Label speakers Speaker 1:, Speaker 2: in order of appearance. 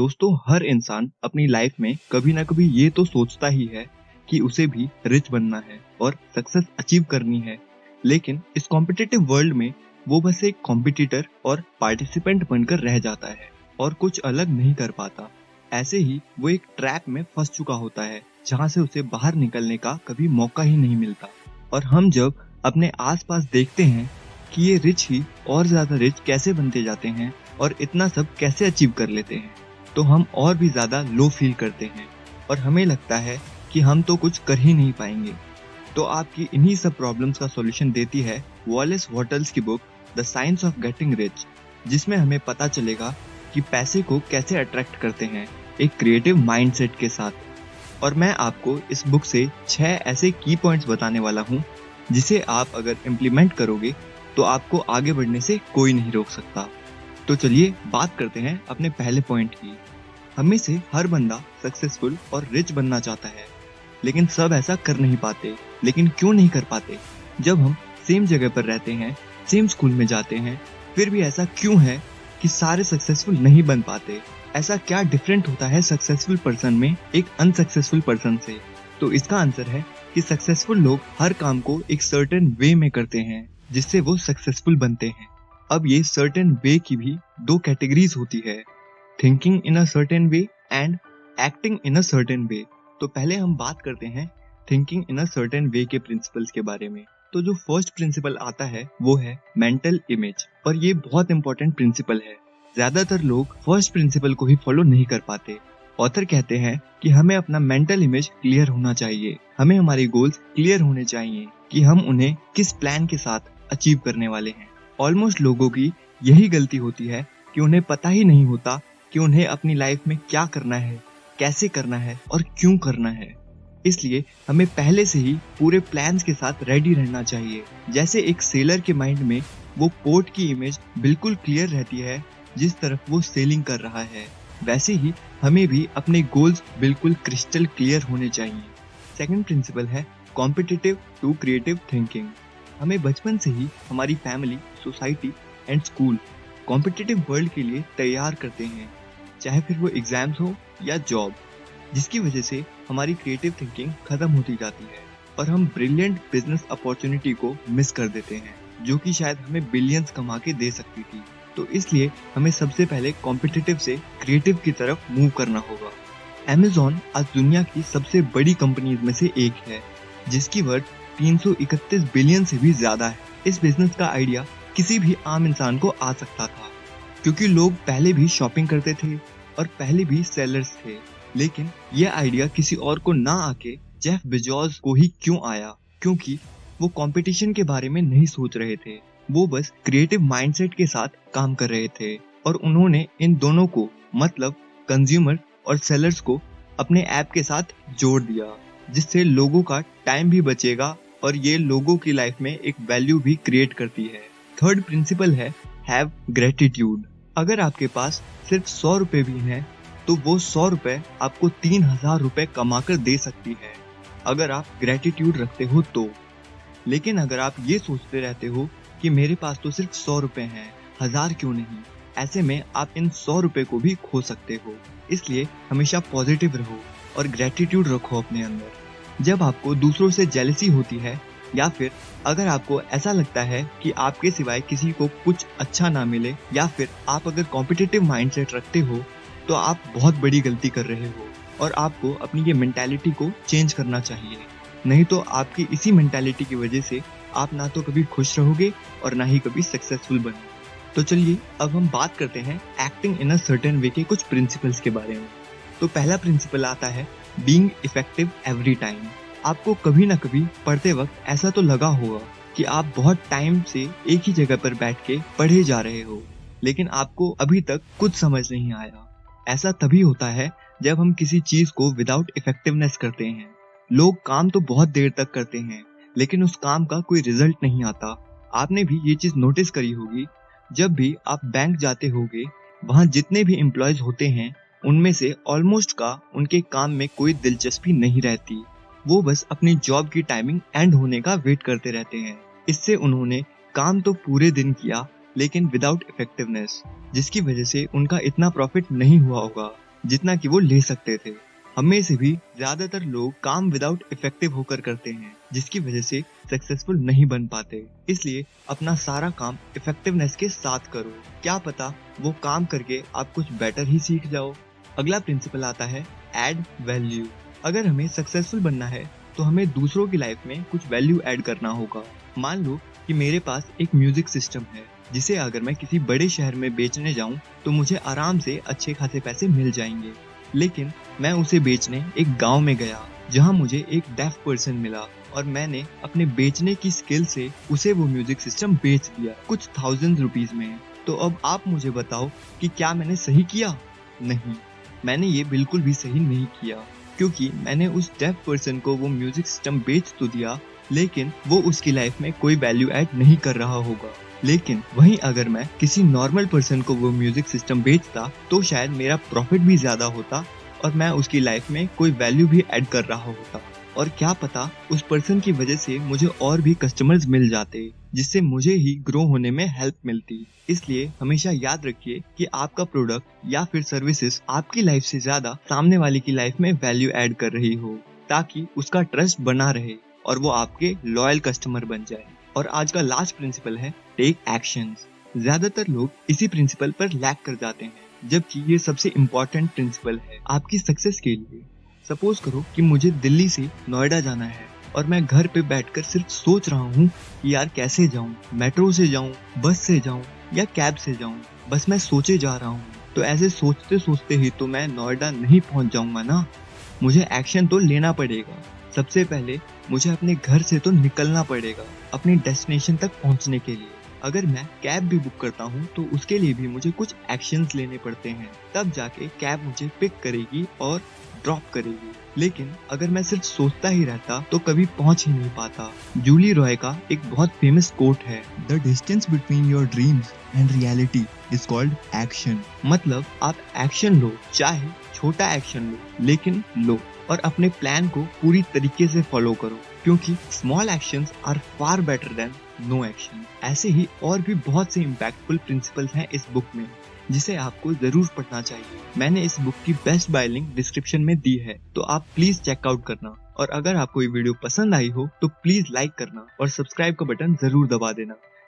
Speaker 1: दोस्तों, हर इंसान अपनी लाइफ में कभी ना कभी ये तो सोचता ही है कि उसे भी रिच बनना है और सक्सेस अचीव करनी है। लेकिन इस कॉम्पिटिटिव वर्ल्ड में वो बस एक कॉम्पिटिटर और पार्टिसिपेंट बनकर रह जाता है और कुछ अलग नहीं कर पाता। ऐसे ही वो एक ट्रैप में फंस चुका होता है जहाँ से उसे बाहर निकलने का कभी मौका ही नहीं मिलता। और हम जब अपने आसपास देखते हैं कि ये रिच ही और ज्यादा रिच कैसे बनते जाते हैं और इतना सब कैसे अचीव कर लेते हैं, तो हम और भी ज्यादा लो फील करते हैं और हमें लगता है कि हम तो कुछ कर ही नहीं पाएंगे। तो आपकी इन्हीं सब प्रॉब्लम्स का सॉल्यूशन देती है वॉलेस वॉटल्स की book the science of getting rich, जिसमें हमें पता चलेगा कि पैसे को कैसे अट्रैक्ट करते हैं एक क्रिएटिव माइंडसेट के साथ। और मैं आपको इस बुक से 6 ऐसे की पॉइंट्स बताने वाला हूँ जिसे आप अगर इम्प्लीमेंट करोगे तो आपको आगे बढ़ने से कोई नहीं रोक सकता। तो चलिए बात करते हैं अपने पहले पॉइंट की। हमें से हर बंदा सक्सेसफुल और रिच बनना चाहता है, लेकिन सब ऐसा कर नहीं पाते। लेकिन क्यों नहीं कर पाते? जब हम सेम जगह पर रहते हैं, सेम स्कूल में जाते हैं, फिर भी ऐसा क्यों है कि सारे सक्सेसफुल नहीं बन पाते? ऐसा क्या डिफरेंट होता है सक्सेसफुल पर्सन में एक अनसक्सेसफुल पर्सन से? तो इसका आंसर है कि सक्सेसफुल लोग हर काम को एक सर्टेन वे में करते हैं जिससे वो सक्सेसफुल बनते हैं। अब ये सर्टेन वे की भी 2 कैटेगरीज होती है, thinking in a certain way and acting in a certain way. तो पहले हम बात करते हैं thinking in a certain way के प्रिंसिपल्स के बारे में। तो जो फर्स्ट प्रिंसिपल आता है वो है मेंटल इमेज, और ये बहुत इंपॉर्टेंट प्रिंसिपल है। ज्यादातर लोग फर्स्ट प्रिंसिपल को ही फॉलो नहीं कर पाते। ऑथर कहते हैं कि हमें अपना मेंटल इमेज क्लियर होना चाहिए, हमें हमारे गोल्स क्लियर होने चाहिए कि हम उन्हें किस प्लान के साथ अचीव करने वाले हैं। ऑलमोस्ट लोगों की यही गलती होती है कि उन्हें पता ही नहीं होता कि उन्हें अपनी लाइफ में क्या करना है, कैसे करना है और क्यों करना है। इसलिए हमें पहले से ही पूरे प्लान्स के साथ रेडी रहना चाहिए। जैसे एक सेलर के माइंड में वो पोर्ट की इमेज बिल्कुल क्लियर रहती है जिस तरफ वो सेलिंग कर रहा है, वैसे ही हमें भी अपने गोल्स बिल्कुल क्रिस्टल क्लियर होने चाहिए। सेकंड प्रिंसिपल है कॉम्पिटिटिव टू क्रिएटिव थिंकिंग। हमें बचपन से ही हमारी family, society and school competitive world के लिए तैयार करते हैं, चाहे फिर वो एग्जाम्स हो या जॉब, जिसकी वजह से हमारी क्रिएटिव थिंकिंग खत्म होती जाती है और हम ब्रिलियंट बिजनेस अपॉर्चुनिटी को मिस कर देते हैं जो कि शायद हमें बिलियंस कमा के दे सकती थी। तो इसलिए हमें सबसे पहले कॉम्पिटिटिव से क्रिएटिव की तरफ मूव करना होगा। Amazon आज दुनिया की सबसे बड़ी कंपनीज में से एक है जिसकी वर्थ 331 बिलियन से भी ज्यादा है। इस बिजनेस का आइडिया किसी भी आम इंसान को आ सकता था, क्योंकि लोग पहले भी शॉपिंग करते थे और पहले भी सेलर्स थे। लेकिन यह आइडिया किसी और को ना आके जेफ बेजोस को ही क्यों आया? क्योंकि वो कंपटीशन के बारे में नहीं सोच रहे थे, वो बस क्रिएटिव माइंडसेट के साथ काम कर रहे थे। और उन्होंने इन दोनों को, मतलब कंज्यूमर और सेलर्स को, अपने ऐप के साथ जोड़ दिया, जिससे लोगों का टाइम भी बचेगा और ये लोगों की लाइफ में एक वैल्यू भी क्रिएट करती है। थर्ड प्रिंसिपल है हैव ग्रेटिट्यूड। अगर आपके पास सिर्फ 100 रुपए भी हैं तो वो 100 रुपए आपको 3000 रुपए कमा कर दे सकती है, अगर आप ग्रेटिट्यूड रखते हो तो। लेकिन अगर आप ये सोचते रहते हो कि मेरे पास तो सिर्फ 100 रुपए हैं, 1000 क्यों नहीं, ऐसे में आप इन 100 रुपए को भी खो सकते हो। इसलिए हमेशा पॉजिटिव रहो और ग्रेटिट्यूड रखो अपने अंदर। जब आपको दूसरों से जेलसी होती है या फिर अगर आपको ऐसा लगता है कि आपके सिवाय किसी को कुछ अच्छा ना मिले, या फिर आप अगर कॉम्पिटिटिव माइंडसेट रखते हो, तो आप बहुत बड़ी गलती कर रहे हो और आपको अपनी ये मेंटालिटी को चेंज करना चाहिए। नहीं तो आपकी इसी मेंटालिटी की वजह से आप ना तो कभी खुश रहोगे और ना ही कभी सक्सेसफुल बने। तो चलिए अब हम बात करते हैं acting in a certain way के कुछ प्रिंसिपल्स के बारे में। तो पहला प्रिंसिपल आता है बीइंग इफेक्टिव एवरी टाइम। आपको कभी ना कभी पढ़ते वक्त ऐसा तो लगा होगा कि आप बहुत टाइम से एक ही जगह पर बैठ के पढ़े जा रहे हो, लेकिन आपको अभी तक कुछ समझ नहीं आया। ऐसा तभी होता है जब हम किसी चीज को विदाउट इफेक्टिवनेस करते हैं। लोग काम तो बहुत देर तक करते हैं लेकिन उस काम का कोई रिजल्ट नहीं आता। आपने भी ये चीज नोटिस करी होगी, जब भी आप बैंक जाते होगे, वहाँ जितने भी एम्प्लॉयज होते हैं उनमें से ऑलमोस्ट का उनके काम में कोई दिलचस्पी नहीं रहती। वो बस अपनी जॉब की टाइमिंग एंड होने का वेट करते रहते हैं। इससे उन्होंने काम तो पूरे दिन किया लेकिन विदाउट इफेक्टिवनेस, जिसकी वजह से उनका इतना प्रॉफिट नहीं हुआ होगा। जितना कि वो ले सकते थे। हम में से भी ज्यादातर लोग काम विदाउट इफेक्टिव होकर करते हैं, जिसकी वजह से सक्सेसफुल नहीं बन पाते। इसलिए अपना सारा काम इफेक्टिवनेस के साथ करो, क्या पता वो काम करके आप कुछ बेटर ही सीख जाओ। अगला प्रिंसिपल आता है ऐड वैल्यू। अगर हमें सक्सेसफुल बनना है तो हमें दूसरों की लाइफ में कुछ वैल्यू ऐड करना होगा। मान लो कि मेरे पास एक म्यूजिक सिस्टम है, जिसे अगर मैं किसी बड़े शहर में बेचने जाऊं तो मुझे आराम से अच्छे खासे पैसे मिल जाएंगे। लेकिन मैं उसे बेचने एक गांव में गया, जहां मुझे एक डेफ पर्सन मिला और मैंने अपने बेचने की स्किल से उसे वो म्यूजिक सिस्टम बेच दिया कुछ ₹1000 में। तो अब आप मुझे बताओ कि क्या मैंने सही किया? नहीं, मैंने ये बिल्कुल भी सही नहीं किया, क्योंकि मैंने उस डेफ पर्सन को वो म्यूजिक सिस्टम बेच तो दिया, लेकिन वो उसकी लाइफ में कोई वैल्यू ऐड नहीं कर रहा होगा। लेकिन वहीं अगर मैं किसी नॉर्मल पर्सन को वो म्यूजिक सिस्टम बेचता तो शायद मेरा प्रॉफिट भी ज्यादा होता और मैं उसकी लाइफ में कोई वैल्यू भी ऐड कर रहा होता। और क्या पता उस पर्सन की वजह से मुझे और भी कस्टमर्स मिल जाते, जिससे मुझे ही ग्रो होने में हेल्प मिलती। इसलिए हमेशा याद रखिए कि आपका प्रोडक्ट या फिर सर्विसेज आपकी लाइफ से ज्यादा सामने वाले की लाइफ में वैल्यू ऐड कर रही हो, ताकि उसका ट्रस्ट बना रहे और वो आपके लॉयल कस्टमर बन जाए। और आज का लास्ट प्रिंसिपल है टेक एक्शंस। ज्यादातर लोग इसी प्रिंसिपल पर लैग कर जाते हैं, जबकि ये सबसे इम्पोर्टेंट प्रिंसिपल है आपकी सक्सेस के लिए। सपोज करो कि मुझे दिल्ली से नोएडा जाना है और मैं घर पे बैठकर सिर्फ सोच रहा हूँ कि यार कैसे जाऊँ, मेट्रो से जाऊँ, बस से जाऊँ या कैब से जाऊँ। बस मैं सोचे जा रहा हूँ, तो ऐसे सोचते सोचते ही तो मैं नोएडा नहीं पहुँच जाऊंगा ना। मुझे एक्शन तो लेना पड़ेगा। सबसे पहले मुझे अपने घर से तो निकलना पड़ेगा अपनी डेस्टिनेशन तक पहुंचने के लिए। अगर मैं कैब भी बुक करता हूं तो उसके लिए भी मुझे कुछ एक्शंस लेने पड़ते हैं, तब जाके कैब मुझे पिक करेगी और ड्रॉप करेगी। लेकिन अगर मैं सिर्फ सोचता ही रहता तो कभी पहुंच ही नहीं पाता। जूली रॉय का एक बहुत फेमस कोट है, the distance between your dreams and reality is called action. मतलब आप एक्शन लो, चाहे छोटा एक्शन लो, लेकिन लो और अपने प्लान को पूरी तरीके से फॉलो करो, क्योंकि small actions are far better than no action. ऐसे ही और भी बहुत से इम्पैक्टफुल प्रिंसिपल्स हैं इस बुक में, जिसे आपको जरूर पढ़ना चाहिए। मैंने इस बुक की बेस्ट बाय लिंक डिस्क्रिप्शन में दी है, तो आप प्लीज चेकआउट करना। और अगर आपको ये वीडियो पसंद आई हो तो प्लीज लाइक करना और सब्सक्राइब का बटन जरूर दबा देना।